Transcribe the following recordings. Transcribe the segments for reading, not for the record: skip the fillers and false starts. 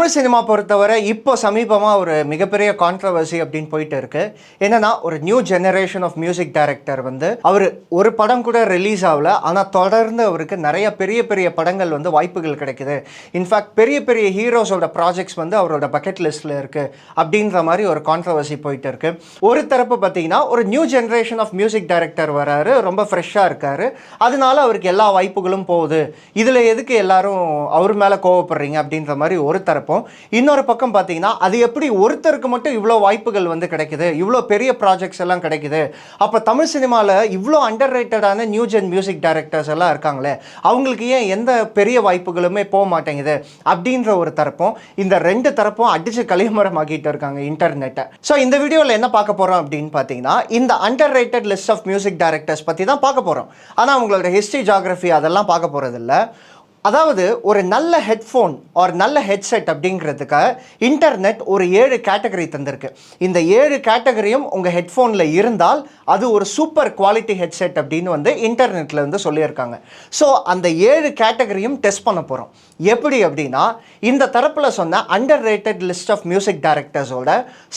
Tamil cinema பொறுத்தவரை இப்போ சமீபமாக ஒரு மிகப்பெரிய கான்ட்ரவர்சி அப்படின்னு போயிட்டு இருக்கு. என்னன்னா, ஒரு new generation of music director அவர் ஒரு படம் கூட ரிலீஸ் ஆகல, ஆனால் தொடர்ந்து அவருக்கு நிறைய பெரிய பெரிய படங்கள் வாய்ப்புகள் கிடைக்குது. இன்ஃபேக்ட் பெரிய பெரிய ஹீரோஸோட ப்ராஜெக்ட்ஸ் அவரோட பக்கெட் லிஸ்ட்டில் இருக்கு அப்படின்ற மாதிரி ஒரு கான்ட்ரவர்சி போயிட்டு இருக்கு. ஒரு தரப்பு பார்த்தீங்கன்னா, ஒரு new generation of music director வராரு, ரொம்ப ஃப்ரெஷ்ஷாக இருக்காரு, அதனால அவருக்கு எல்லா வாய்ப்புகளும் போகுது, இதில் எதுக்கு எல்லாரும் அவர் மேலே கோவப்படுறீங்க அப்படின்ற மாதிரி ஒரு தரப்பும். இன்னொரு பக்கம் பார்த்தீங்கன்னா, அது எப்படி ஒருத்தருக்கு மட்டும் இவ்வளோ வாய்ப்புகள் கிடைக்குது, இவ்வளோ பெரிய ப்ராஜெக்ட்ஸ் எல்லாம் கிடைக்குது, அப்போ தமிழ் சினிமாவில் இவ்வளோ அண்டர் ரேட்டடான நியூ ஜென் மியூசிக் டைரக்டர்ஸ் எல்லாம் இருக்காங்களே, அவங்களுக்கு ஏன் எந்த பெரிய வாய்ப்புகளுமே போக மாட்டேங்குது அப்படின்ற ஒரு தரப்பும். இந்த ரெண்டு தரப்பும் அடிச்சு களிமரமாக்கிட்டு இருக்காங்க இன்டர்நெட்டை. ஸோ இந்த வீடியோவில் என்ன பார்க்க போகிறோம் அப்படின்னு பார்த்தீங்கன்னா, இந்த under rated list of music directors பற்றி தான் பார்க்க போகிறோம். ஆனால் அவங்களோட ஹிஸ்ட்ரி, ஜியாகிரஃபி அதெல்லாம் பார்க்க போகிறதில்ல. அதாவது ஒரு நல்ல ஹெட்ஃபோன் ஒரு நல்ல ஹெட்செட் அப்படிங்கிறதுக்காக இன்டர்நெட் ஒரு 7 கேட்டகரி தந்திருக்கு. இந்த 7 கேட்டகரியும் உங்கள் ஹெட்ஃபோனில் இருந்தால் அது ஒரு சூப்பர் குவாலிட்டி ஹெட்செட் அப்படின்னு இன்டர்நெட்டில் சொல்லியிருக்காங்க. ஸோ அந்த 7 கேட்டகரியும் டெஸ்ட் பண்ண போகிறோம். எப்படி அப்படின்னா, இந்த தரப்பில் சொன்ன under rated list of music டைரக்டர்ஸோட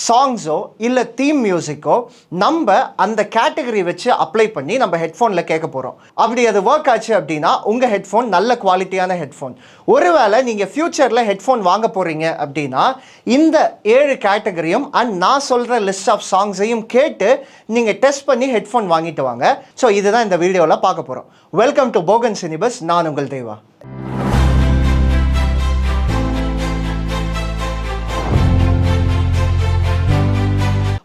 சாங்ஸோ இல்லை தீம் மியூசிக்கோ நம்ம அந்த கேட்டகரி வச்சு அப்ளை பண்ணி நம்ம ஹெட்ஃபோனில் கேட்க போகிறோம். அப்படி அது ஒர்க் ஆச்சு அப்படின்னா உங்கள் ஹெட்ஃபோன் நல்ல குவாலிட்டியான ஹெட்ஃபோன். ஒருவேளை நீங்கள் ஃபியூச்சரில் ஹெட்ஃபோன் வாங்க போகிறீங்க அப்படின்னா இந்த 7 கேட்டகரியும் அண்ட் நான் சொல்கிற லிஸ்ட் ஆஃப் சாங்ஸையும் கேட்டு நீங்கள் டெஸ்ட் பண்ணி ஹெட்ஃபோன் வாங்கிட்டு வாங்க. ஸோ இதுதான் இந்த வீடியோவில் பார்க்க போகிறோம். வெல்கம் டு போகன் சினிபஸ். நான் உங்கள் தேவா.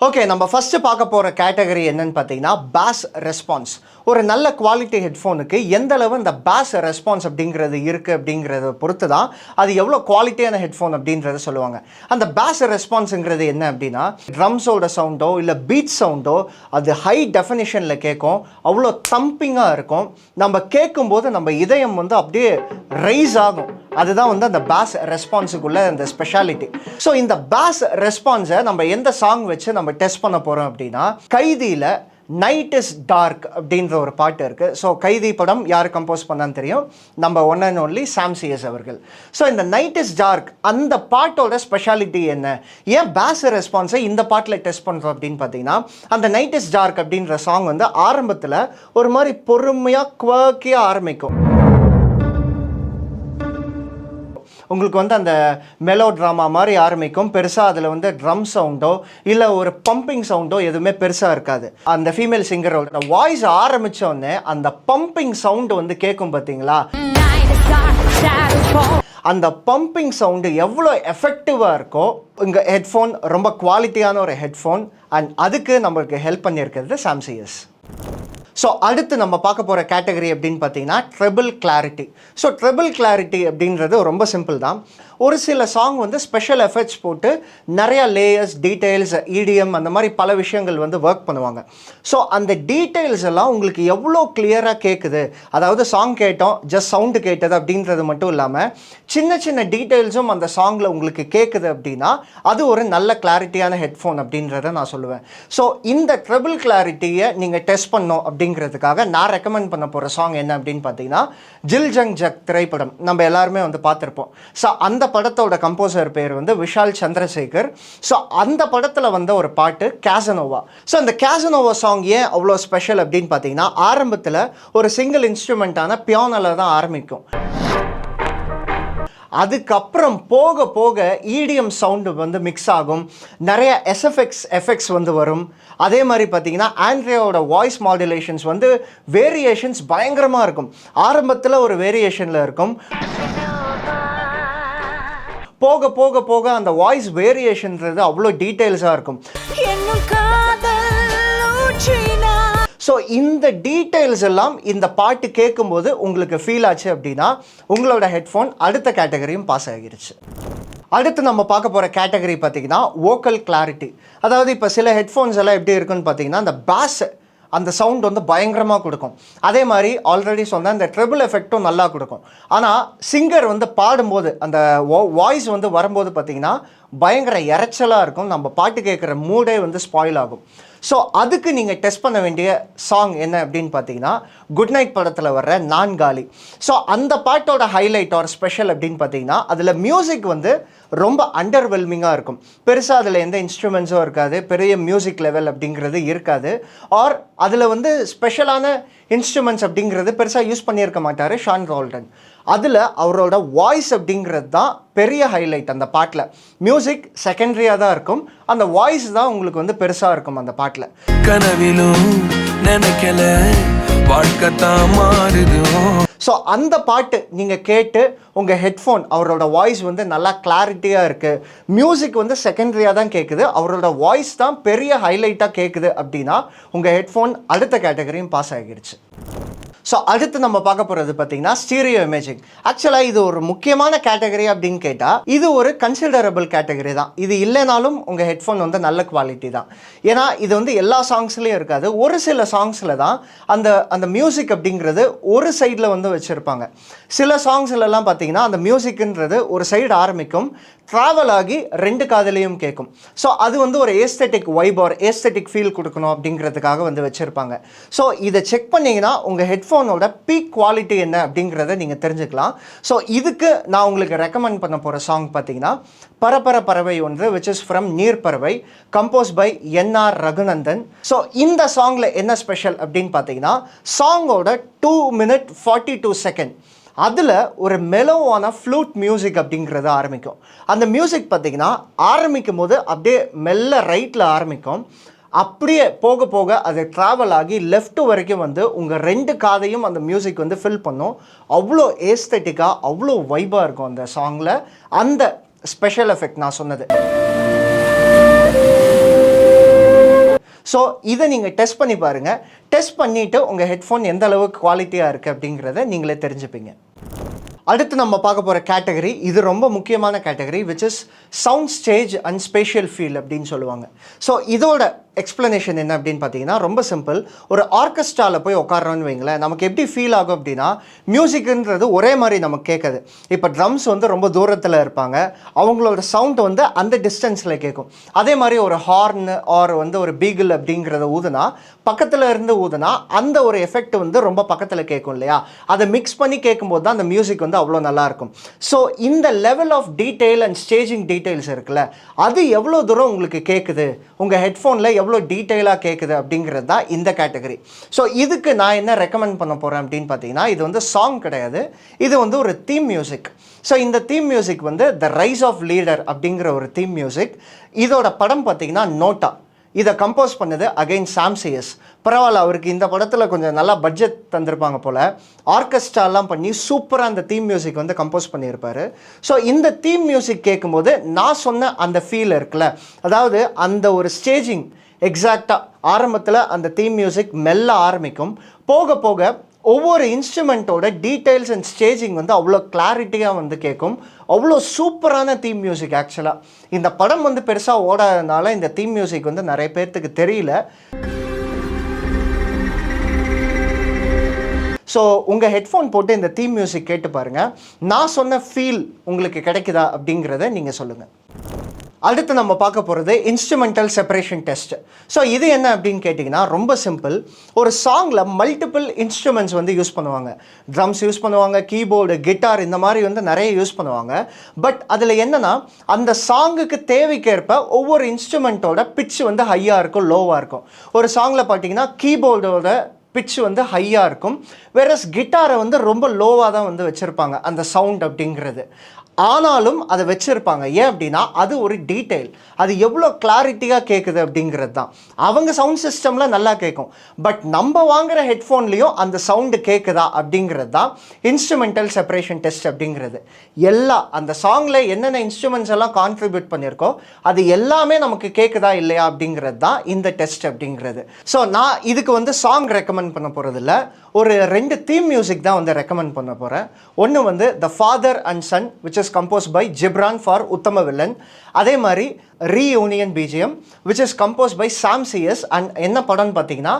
ஓகே, நம்ம ஃபஸ்ட்டு பார்க்க போகிற கேட்டகரி என்னன்னு பார்த்தீங்கன்னா, பேஸ் ரெஸ்பான்ஸ். ஒரு நல்ல குவாலிட்டி ஹெட்ஃபோனுக்கு எந்த அளவு இந்த பேஸ் ரெஸ்பான்ஸ் அப்படிங்கிறது இருக்குது அப்படிங்கிறத பொறுத்து தான் அது எவ்வளோ குவாலிட்டியான ஹெட்ஃபோன் அப்படின்றத சொல்லுவாங்க. அந்த பேஸ் ரெஸ்பான்ஸுங்கிறது என்ன அப்படின்னா, ட்ரம்ஸோட சவுண்டோ இல்லை பீட் சவுண்டோ அது ஹை டெஃபினிஷனில் கேட்கும், அவ்வளோ தம்பிங்காக இருக்கும். நம்ம கேட்கும்போது நம்ம இதயம் அப்படியே ரைஸ் ஆகும். அதுதான் அந்த பேஸ் ரெஸ்பான்ஸுக்குள்ள அந்த ஸ்பெஷாலிட்டி. ஸோ இந்த பேஸ் ரெஸ்பான்ஸை நம்ம எந்த சாங் வச்சு நம்ம டெஸ்ட் பண்ண போகிறோம் அப்படின்னா, கைதியில் நைட் இஸ் டார்க் அப்படின்ற ஒரு பாட்டு இருக்குது. ஸோ கைதி படம் யார் கம்போஸ் பண்ணான்னு தெரியும், நம்ம one and only Sam CS அவர்கள். ஸோ இந்த நைட் இஸ் டார்க் அந்த பாட்டோட ஸ்பெஷாலிட்டி என்ன, ஏன் பேஸ் ரெஸ்பான்ஸை இந்த பாட்டில் டெஸ்ட் பண்ணுறோம் அப்படின்னு பார்த்தீங்கன்னா, அந்த நைட் இஸ் டார்க் அப்படின்ற சாங் ஆரம்பத்தில் ஒரு மாதிரி பொறுமையாக குவர்க்கியாக ஆரம்பிக்கும். உங்களுக்கு அந்த மெலோ ட்ராமா மாதிரி ஆரம்பிக்கும். பெருசாக அதில் ட்ரம் சவுண்டோ இல்லை ஒரு பம்பிங் சவுண்டோ எதுவுமே பெருசாக இருக்காது. அந்த ஃபீமேல் சிங்கரோட வாய்ஸ் ஆரம்பித்தோடனே அந்த பம்பிங் சவுண்டு கேட்கும் பார்த்தீங்களா, அந்த பம்பிங் சவுண்டு எவ்வளோ எஃபெக்டிவாக இருக்கோ. உங்கள் ஹெட்ஃபோன் ரொம்ப குவாலிட்டியான ஒரு ஹெட்ஃபோன் அண்ட் அதுக்கு நம்மளுக்கு ஹெல்ப் பண்ணியிருக்கிறது சாம் சிஎஸ். ஸோ அடுத்து நம்ம பார்க்க போகிற கேட்டகரி அப்படின்னு பார்த்தீங்கன்னா, treble clarity. So treble clarity அப்படின்றது ரொம்ப சிம்பிள் தான். ஒரு சில சாங் ஸ்பெஷல் எஃபெக்ட்ஸ் போட்டு நிறையா லேயர்ஸ், டீட்டெயில்ஸ், இடிஎம் அந்த மாதிரி பல விஷயங்கள் ஒர்க் பண்ணுவாங்க. ஸோ அந்த டீட்டெயில்ஸ் எல்லாம் உங்களுக்கு எவ்வளோ கிளியராக கேட்குது, அதாவது சாங் கேட்டோம் ஜஸ்ட் சவுண்டு கேட்டது அப்படின்றது மட்டும் இல்லாமல் சின்ன சின்ன டீட்டெயில்ஸும் அந்த சாங்கில் உங்களுக்கு கேட்குது அப்படின்னா அது ஒரு நல்ல கிளாரிட்டியான ஹெட்ஃபோன் அப்படின்றத நான் சொல்லுவேன். ஸோ இந்த ட்ரெபிள் கிளாரிட்டியை நீங்கள் டெஸ்ட் பண்ணோம் அப்படிங்கிறதுக்காக நான் ரெக்கமெண்ட் பண்ண போகிற சாங் என்ன அப்படின்னு பார்த்தீங்கன்னா, ஜில் ஜங் ஜக் திரைப்படம் நம்ம எல்லாருமே பார்த்துருப்போம். ஸோ அந்த படத்தோட கம்போசர் பேர் விஷால் சந்திரசேகர். ஸோ அந்த படத்தில் ஒரு பாட்டு கேசனோவா. ஸோ அந்த கேசனோவா சாங் ஏன் அவ்வளோ ஸ்பெஷல் அப்படின்னு பார்த்தீங்கன்னா, ஆரம்பத்தில் ஒரு சிங்கிள் இன்ஸ்ட்ருமெண்ட்டான பியானோவில் தான் ஆரம்பிக்கும். அதுக்கப்புறம் போக போக இடிஎம் சவுண்டு மிக்ஸ் ஆகும், நிறைய எஃபெக்ட்ஸ் வரும். அதே மாதிரி பார்த்தீங்கன்னா, ஆண்ட்ரியாவோட வாய்ஸ் மாடுலேஷன்ஸ் வேரியேஷன்ஸ் பயங்கரமாக இருக்கும். ஆரம்பத்தில் ஒரு வேரியேஷனில் இருக்கும், போக போக போக அந்த வாய்ஸ் வேரியேஷன்றது அவ்வளோ டீட்டெயில்ஸாக இருக்கும். ஸோ இந்த டீட்டெயில்ஸ் எல்லாம் இந்த பாட்டு கேட்கும்போது உங்களுக்கு ஃபீல் ஆச்சு அப்படின்னா உங்களோட ஹெட்ஃபோன் அடுத்த கேட்டகரியும் பாஸ் ஆகிருச்சு. அடுத்து நம்ம பார்க்க போகிற கேட்டகரி பார்த்தீங்கன்னா, வோக்கல் கிளாரிட்டி. அதாவது இப்போ சில ஹெட்ஃபோன்ஸ் எல்லாம் எப்படி இருக்குன்னு பார்த்தீங்கன்னா, அந்த பேஸ் அந்த சவுண்ட் பயங்கரமாக கொடுக்கும். அதே மாதிரி ஆல்ரெடி சொன்ன அந்த ட்ரிபிள் எஃபெக்டும் நல்லா கொடுக்கும். ஆனால் சிங்கர் பாடும்போது அந்த வாய்ஸ் வரும்போது பார்த்திங்கன்னா பயங்கர இறைச்சலாக இருக்கும். நம்ம பாட்டு கேட்குற மூடே ஸ்பாயில் ஆகும். ஸோ அதுக்கு நீங்கள் டெஸ்ட் பண்ண வேண்டிய சாங் என்ன அப்படின்னு பார்த்தீங்கன்னா குட் நைட் படத்தில் வர்ற நான்காலி. ஸோ அந்த பாட்டோட ஹைலைட் ஆர் ஸ்பெஷல் அப்படின்னு பார்த்தீங்கன்னா அதில் மியூசிக் வந்து ரொம்ப அண்டர்வெல்மிங்காக இருக்கும். பெருசாக அதில் எந்த இன்ஸ்ட்ருமெண்ட்ஸும் இருக்காது, பெரிய மியூசிக் லெவல் அப்படிங்கிறது இருக்காது. ஆர் அதில் வந்து ஸ்பெஷலான இன்ஸ்ட்ருமெண்ட்ஸ் அப்படிங்கிறது பெருசாக யூஸ் பண்ணியிருக்க மாட்டார் ஷான் ரோல்டன். அதில் அவரோட வாய்ஸ் அப்படிங்கிறது தான் பெரிய ஹைலைட் அந்த பாட்டில். மியூசிக் செகண்டரியாக தான் இருக்கும், அந்த வாய்ஸ் தான் உங்களுக்கு வந்து பெருசாக இருக்கும் அந்த பாட்டில். கனவிலும் நினைக்கல வாழ்க்கை தான் மாறுது. ஸோ அந்த பாட்டு நீங்கள் கேட்டு உங்கள் ஹெட்ஃபோன் அவரோட வாய்ஸ் வந்து நல்லா கிளாரிட்டியாக இருக்குது, மியூசிக் வந்து செகண்டரியாக தான் கேட்குது, அவரோட வாய்ஸ் தான் பெரிய ஹைலைட்டாக கேட்குது அப்படின்னா உங்கள் ஹெட்ஃபோன் அடுத்த கேட்டகரியும் பாஸ் ஆகிடுச்சு. ஸோ அடுத்து நம்ம பார்க்க போகிறது பார்த்தீங்கன்னா ஸ்டீரியோ இமேஜிங். ஆக்சுவலாக இது ஒரு முக்கியமான கேட்டகரி அப்படின்னு கேட்டால் இது ஒரு கன்சிடரபிள் கேட்டகரி தான். இது இல்லைனாலும் உங்கள் ஹெட்ஃபோன் வந்து நல்ல குவாலிட்டி தான். ஏன்னா இது வந்து எல்லா சாங்ஸ்லேயும் இருக்காது, ஒரு சில சாங்ஸில் தான் அந்த அந்த மியூசிக் அப்படிங்கிறது ஒரு சைடில் வந்து வச்சுருப்பாங்க. சில சாங்ஸ்லலாம் பார்த்தீங்கன்னா அந்த மியூசிக்ன்றது ஒரு சைடு ஆரம்பிக்கும், ட்ராவல் ஆகி ரெண்டு காதலையும் கேட்கும். ஸோ அது வந்து ஒரு aesthetic vibe or aesthetic feel கொடுக்கணும் அப்படிங்கிறதுக்காக வந்து வச்சுருப்பாங்க. ஸோ இதை செக் பண்ணிங்கன்னா உங்கள் ஹெட்ஃபோனோட பீக் குவாலிட்டி என்ன அப்படிங்கிறத நீங்கள் தெரிஞ்சுக்கலாம். ஸோ இதுக்கு நான் உங்களுக்கு ரெக்கமெண்ட் பண்ண போகிற சாங் பார்த்தீங்கன்னா பரபர பறவை ஒன்று, which is from Neer Paravai, compose by NR Raghunandan. So இந்த சாங்கில் என்ன ஸ்பெஷல் அப்படின்னு பார்த்தீங்கன்னா சாங்கோட 2 minutes 42 seconds அதில் ஒரு மெலோவான ஃப்ளூட் மியூசிக் அப்படிங்கிறது ஆரம்பிக்கும். அந்த மியூசிக் பார்த்திங்கன்னா ஆரம்பிக்கும் போது அப்படியே மெல்ல ரைட்டில் ஆரம்பிக்கும், அப்படியே போக போக அது ட்ராவல் ஆகி லெஃப்ட் வரைக்கும் வந்து உங்கள் ரெண்டு காதையும் அந்த மியூசிக் வந்து ஃபில் பண்ணும். அவ்வளோ ஏஸ்தெட்டிக்காக அவ்வளோ வைபாக இருக்கும் அந்த சாங்கில். அந்த ஸ்பெஷல் எஃபெக்ட் நான் சொன்னது. ஸோ இதை நீங்கள் டெஸ்ட் பண்ணி பாருங்கள். டெஸ்ட் பண்ணிவிட்டு உங்கள் ஹெட்ஃபோன் எந்த அளவுக்கு குவாலிட்டியாக இருக்குது அப்படிங்கிறத நீங்களே தெரிஞ்சுப்பீங்க. அடுத்து நம்ம பார்க்க போகிற கேட்டகரி, இது ரொம்ப முக்கியமான category, which is sound stage and spatial feel அப்படின்னு சொல்லுவாங்க. ஸோ இதோட எக்ஸ்ப்ளனேஷன் என்ன அப்படின்னு பார்த்தீங்கன்னா ரொம்ப சிம்பிள். ஒரு ஆர்கெஸ்ட்ராவில் போய் உட்காரோன்னு வைங்களேன், நமக்கு எப்படி ஃபீல் ஆகும் அப்படின்னா மியூசிக்ன்றது ஒரே மாதிரி நமக்கு கேட்குது. இப்போ ட்ரம்ஸ் வந்து ரொம்ப தூரத்தில் இருப்பாங்க, அவங்களோட சவுண்ட் வந்து அந்த டிஸ்டன்ஸில் கேட்கும். அதே மாதிரி ஒரு ஹார்ன் ஆர் வந்து ஒரு பீகிள் அப்படிங்கிறத ஊதுனா பக்கத்தில் இருந்து ஊதுனா அந்த ஒரு எஃபெக்ட் வந்து ரொம்ப பக்கத்தில் கேட்கும் இல்லையா? அதை மிக்ஸ் பண்ணி கேட்கும்போது தான் அந்த மியூசிக் வந்து அவ்வளோ நல்லாயிருக்கும். ஸோ இந்த level of detail and staging details இருக்குல்ல, அது எவ்வளோ தூரம் உங்களுக்கு கேட்குது, உங்கள் ஹெட்ஃபோனில் எவ்வளோ டீட்டெயிலாக கேட்குது அப்படிங்கிறது தான் இந்த கேட்டகரி. ஸோ இதுக்கு நான் என்ன ரெக்கமெண்ட் பண்ண போகிறேன் அப்படின்னு பார்த்தீங்கன்னா இது வந்து சாங் கிடையாது, இது வந்து ஒரு தீம் மியூசிக். ஸோ இந்த தீம் மியூசிக் வந்து த ரைஸ் ஆஃப் லீடர் அப்படிங்கிற ஒரு தீம் மியூசிக். இதோட படம் பார்த்தீங்கன்னா நோட்டா. இதை கம்போஸ் பண்ணது அகைன் சாம் சிஎஸ். பரவாயில்ல, அவருக்கு இந்த படத்தில் கொஞ்சம் நல்லா பட்ஜெட் தந்திருப்பாங்க போல், ஆர்கெஸ்ட்ராலாம் பண்ணி சூப்பராக அந்த தீம் மியூசிக் வந்து கம்போஸ் பண்ணியிருப்பார். ஸோ இந்த தீம் மியூசிக் கேட்கும்போது நான் சொன்ன அந்த ஃபீல் இருக்குல்ல, அதாவது அந்த ஒரு ஸ்டேஜிங் எக்ஸாக்டாக ஆரம்பத்தில் அந்த தீம் மியூசிக் மெல்ல ஆரம்பிக்கும், போக போக ஒவ்வொரு இன்ஸ்ட்ருமெண்ட்டோட டீட்டெயில்ஸ் அண்ட் ஸ்டேஜிங் வந்து அவ்வளோ கிளாரிட்டியாக வந்து கேட்கும். அவ்வளோ சூப்பரான தீம் மியூசிக். ஆக்சுவலாக இந்த படம் வந்து பெருசாக ஓடாதனால இந்த தீம் மியூசிக் வந்து நிறைய பேர்த்துக்கு தெரியல. ஸோ உங்கள் ஹெட்ஃபோன் போட்டு இந்த தீம் மியூசிக் கேட்டு பாருங்கள், நான் சொன்ன ஃபீல் உங்களுக்கு கிடைக்குதா அப்படிங்கிறத நீங்கள் சொல்லுங்கள். அடுத்து நம்ம பார்க்க போகிறது இன்ஸ்ட்ருமெண்டல் செப்பரேஷன் டெஸ்ட். ஸோ இது என்ன அப்படின்னு கேட்டிங்கன்னா ரொம்ப சிம்பிள். ஒரு சாங்கில் மல்டிபிள் இன்ஸ்ட்ருமெண்ட்ஸ் வந்து யூஸ் பண்ணுவாங்க. ட்ரம்ஸ் யூஸ் பண்ணுவாங்க, கீபோர்டு, கிட்டார், இந்த மாதிரி வந்து நிறைய யூஸ் பண்ணுவாங்க. பட் அதில் என்னென்னா அந்த சாங்குக்கு தேவைக்கேற்ப ஒவ்வொரு இன்ஸ்ட்ருமெண்ட்டோட பிட்ச் வந்து ஹையாக இருக்கும், லோவாக இருக்கும். ஒரு சாங்கில் பார்த்தீங்கன்னா கீபோர்டோட பிட்ச் வந்து ஹையாக இருக்கும், வேறஸ் கிட்டாரை வந்து ரொம்ப லோவாக தான் வந்து வச்சுருப்பாங்க அந்த சவுண்ட் அப்படிங்கிறது. ஆனாலும் அதை வச்சுருப்பாங்க. ஏன் அப்படின்னா அது ஒரு டீட்டெயில், அது எவ்வளோ கிளாரிட்டியாக கேட்குது அப்படிங்கிறது தான். அவங்க சவுண்ட் சிஸ்டமில் நல்லா கேட்கும், பட் நம்ம வாங்குகிற ஹெட்ஃபோன்லேயும் அந்த சவுண்டு கேட்குதா அப்படிங்கிறது தான் இன்ஸ்ட்ருமெண்டல் செப்பரேஷன் டெஸ்ட் அப்படிங்கிறது. அந்த சாங்கில் என்னென்ன இன்ஸ்ட்ருமெண்ட்ஸ் எல்லாம் கான்ட்ரிபியூட் பண்ணியிருக்கோ அது எல்லாமே நமக்கு கேட்குதா இல்லையா அப்படிங்கிறது தான் இந்த டெஸ்ட் அப்படிங்கிறது. ஸோ நான் இதுக்கு வந்து சாங் ரெக்கமெண்ட் பண்ண போகிறதில்ல, ஒரு 2 தீம் மியூசிக் தான் வந்து ரெக்கமெண்ட் பண்ண போகிறேன். ஒன்று வந்து the father and son, which is is composed by Gibran for Uttama Villan. அதே மாதிரி reunion BGM which is composed by Sam CS and என்ன படம்னு பார்த்தீங்கன்னா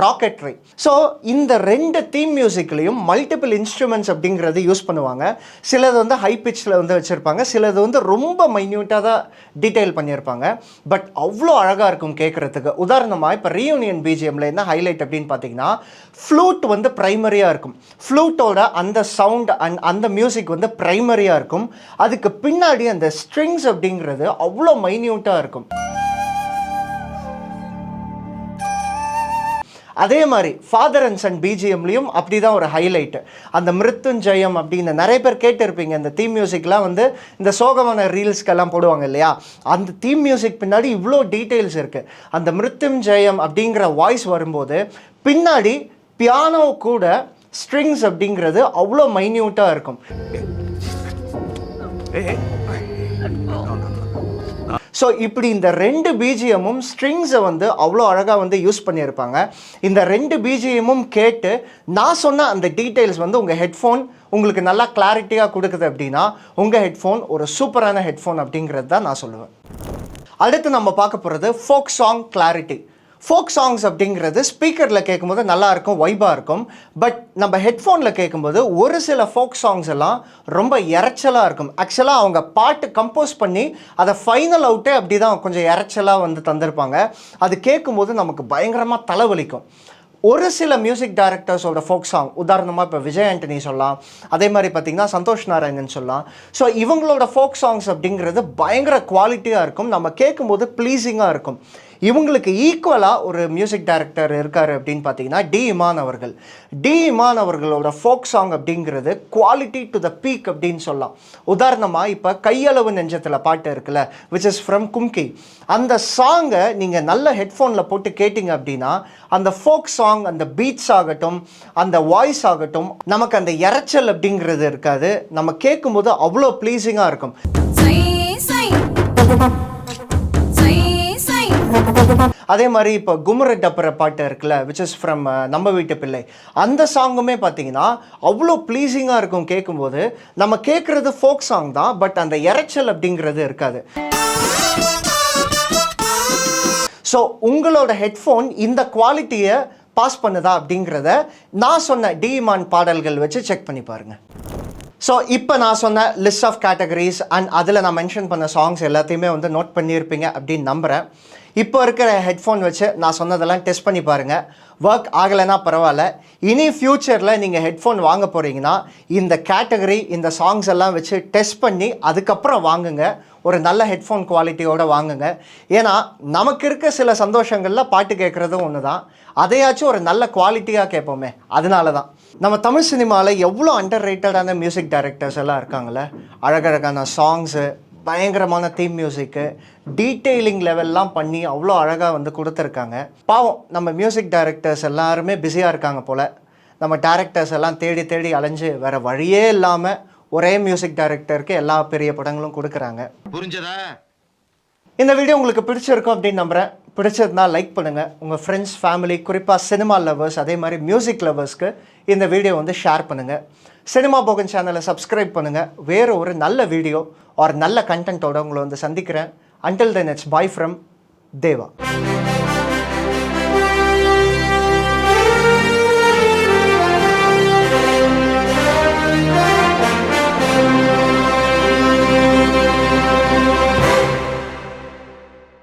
ராக்கெட்ரி. ஸோ இந்த ரெண்டு தீம் மியூசிக்லேயும் மல்டிபிள் இன்ஸ்ட்ருமெண்ட்ஸ் அப்படிங்கிறது யூஸ் பண்ணுவாங்க. சிலது வந்து ஹை பிச்சில் வந்து வச்சுருப்பாங்க, சிலது வந்து ரொம்ப மைன்யூட்டாக தான் டீட்டெயில் பண்ணியிருப்பாங்க. பட் அவ்வளோ அழகாக இருக்கும் கேட்குறதுக்கு. உதாரணமாக இப்போ ரீயூனியன் பிஜிஎம்மில் என்ன ஹைலைட் அப்படின்னு பார்த்தீங்கன்னா ஃப்ளூட் வந்து ப்ரைமரியாக இருக்கும். ஃப்ளூட்டோட அந்த சவுண்ட் அண்ட் அந்த மியூசிக் வந்து ப்ரைமரியாக இருக்கும். அதுக்கு பின்னாடி அந்த ஸ்ட்ரிங்ஸ் அப்படிங்கிறது அவ்வளோ மைன்யூட்டாக இருக்கும். அதே மாதிரி ஃபாதர் அண்ட் சன் பிஜிஎம்லேயும் அப்படி தான் ஒரு ஹைலைட்டு. அந்த மிருத்துஞ்சயம் அப்படின்னு நிறைய பேர் கேட்டிருப்பீங்க. இந்த தீம் மியூசிக்லாம் வந்து இந்த சோகமான ரீல்ஸ்க்கெல்லாம் போடுவாங்க இல்லையா, அந்த தீம் மியூசிக் பின்னாடி இவ்வளோ டீட்டெயில்ஸ் இருக்குது. அந்த மிருத்துஞ்சயம் அப்படிங்கிற வாய்ஸ் வரும்போது பின்னாடி பியானோ கூட ஸ்ட்ரிங்ஸ் அப்படிங்கிறது அவ்வளோ மைன்யூட்டாக இருக்கும். ஸோ இப்படி இந்த ரெண்டு பிஜிஎம்மும் ஸ்ட்ரிங்ஸை வந்து அவ்வளோ அழகாக வந்து யூஸ் பண்ணியிருப்பாங்க. இந்த ரெண்டு பிஜிஎம்மும் கேட்டு நான் சொன்ன அந்த டீட்டெயில்ஸ் வந்து உங்கள் ஹெட்ஃபோன் உங்களுக்கு நல்லா கிளாரிட்டியாக கொடுக்குது அப்படின்னா உங்கள் ஹெட்ஃபோன் ஒரு சூப்பரான ஹெட்ஃபோன் அப்படிங்கிறது தான் நான் சொல்லுவேன். அடுத்து நம்ம பார்க்க போகிறது folk song clarity. Folk songs அப்படிங்கிறது ஸ்பீக்கரில் கேட்கும்போது நல்லாயிருக்கும், வைபாக இருக்கும். பட் நம்ம ஹெட்ஃபோனில் கேட்கும்போது ஒரு சில ஃபோக் சாங்ஸ் எல்லாம் ரொம்ப இறைச்சலாக இருக்கும். ஆக்சுவலாக அவங்க பாட்டு கம்போஸ் பண்ணி அதை ஃபைனல் அவுட்டே அப்படி தான் கொஞ்சம் இறைச்சலாக வந்து தந்திருப்பாங்க. அது கேட்கும்போது நமக்கு பயங்கரமாக தலைவலிக்கும். ஒரு சில மியூசிக் டைரக்டர்ஸோட ஃபோக் சாங், உதாரணமாக இப்போ விஜய் ஆண்டனி சொல்லலாம், அதே மாதிரி பார்த்திங்கன்னா சந்தோஷ் நாராயணன் சொல்லலாம். ஸோ இவங்களோட ஃபோக் சாங்ஸ் அப்படிங்கிறது பயங்கர குவாலிட்டியாக இருக்கும், நம்ம கேட்கும்போது ப்ளீஸிங்காக இருக்கும். இவங்களுக்கு ஈக்குவலாக ஒரு மியூசிக் டைரக்டர் இருக்கார் அப்படின்னு பார்த்தீங்கன்னா டி இமான் அவர்கள். டி இமான் அவர்களோட ஃபோக் சாங் அப்படிங்கிறது குவாலிட்டி டு த பீக் அப்படின்னு சொல்லலாம். உதாரணமாக இப்போ கையளவு நெஞ்சத்தில் பாட்டு இருக்குல்ல, விச் இஸ் ஃப்ரம் கும்கி. அந்த சாங்கை நீங்கள் நல்ல ஹெட்ஃபோனில் போட்டு கேட்டிங்க அப்படின்னா அந்த ஃபோக் சாங், அந்த பீட்ஸ் ஆகட்டும், அந்த வாய்ஸ் ஆகட்டும், நமக்கு அந்த இறைச்சல் அப்படிங்கிறது இருக்காது. நம்ம கேட்கும்போது அவ்வளோ ப்ளீஸிங்காக இருக்கும். அதே மாதிரி இப்போ குமர டப்பர பாட்டு இருக்குல்ல, விச் இஸ் ஃப்ரம் நம்ம வீட்டு பிள்ளை, அந்த சாங்குமே பார்த்தீங்கன்னா அவ்வளோ ப்ளீஸிங்காக இருக்கும் கேட்கும்போது. நம்ம கேட்குறது ஃபோக் சாங் தான், பட் அந்த இறைச்சல் அப்படிங்கிறது இருக்காது. ஸோ உங்களோட ஹெட்ஃபோன் இந்த குவாலிட்டியை பாஸ் பண்ணுதா அப்படிங்கிறத நான் சொன்ன டி இமான் பாடல்கள் வச்சு செக் பண்ணி பாருங்கள். ஸோ இப்போ நான் சொன்ன லிஸ்ட் ஆஃப் கேட்டகரிஸ் அண்ட் அதில் நான் மென்ஷன் பண்ண சாங்ஸ் எல்லாத்தையுமே வந்து நோட் பண்ணியிருப்பீங்க அப்படின்னு நம்புகிறேன். இப்போ இருக்கிற ஹெட்ஃபோன் வச்சு நான் சொன்னதெல்லாம் டெஸ்ட் பண்ணி பாருங்கள். ஒர்க் ஆகலைன்னா பரவாயில்ல. இனி ஃப்யூச்சரில் நீங்கள் ஹெட்ஃபோன் வாங்க போகிறீங்கன்னா இந்த கேட்டகரி, இந்த சாங்ஸ் எல்லாம் வச்சு டெஸ்ட் பண்ணி அதுக்கப்புறம் வாங்குங்க. ஒரு நல்ல ஹெட்ஃபோன் குவாலிட்டியோடு வாங்குங்க. ஏன்னா நமக்கு இருக்க சில சந்தோஷங்களில் பாட்டு கேட்குறதும் ஒன்று தான், அதையாச்சும் ஒரு நல்ல குவாலிட்டியாக கேட்போமே, அதனால தான். நம்ம தமிழ் சினிமாவில் எவ்வளோ அண்டர் ரேட்டடான மியூசிக் டைரக்டர்ஸ் எல்லாம் இருக்காங்களே. அழகழகான சாங்ஸு, பயங்கரமான தீம் மியூசிக்கு, டீட்டெயிலிங் லெவல்லாம் பண்ணி அவ்வளோ அழகாக வந்து கொடுத்துருக்காங்க. பாவம் நம்ம மியூசிக் டைரக்டர்ஸ் எல்லாருமே பிஸியாக இருக்காங்க போல். நம்ம டேரக்டர்ஸ் எல்லாம் தேடி தேடி அலைஞ்சு வேறு வழியே இல்லாமல் ஒரே மியூசிக் டைரக்டருக்கு எல்லா பெரிய படங்களும் கொடுக்குறாங்க. புரிஞ்சதா? இந்த வீடியோ உங்களுக்கு பிடிச்சிருக்கும் அப்படின்னு நம்புகிறேன். பிடிச்சதுனா லைக் பண்ணுங்கள். உங்கள் ஃப்ரெண்ட்ஸ், ஃபேமிலி, குறிப்பாக சினிமா லவர்ஸ், அதே மாதிரி மியூசிக் லவர்ஸ்க்கு இந்த வீடியோ வந்து ஷேர் பண்ணுங்கள். சினிமா போகன் சேனலை சப்ஸ்கிரைப் பண்ணுங்கள். வேறு ஒரு நல்ல வீடியோ ஒரு நல்ல கண்டென்ட்டோட உங்களை வந்து சந்திக்கிறேன். Until then, it's bye from Deva.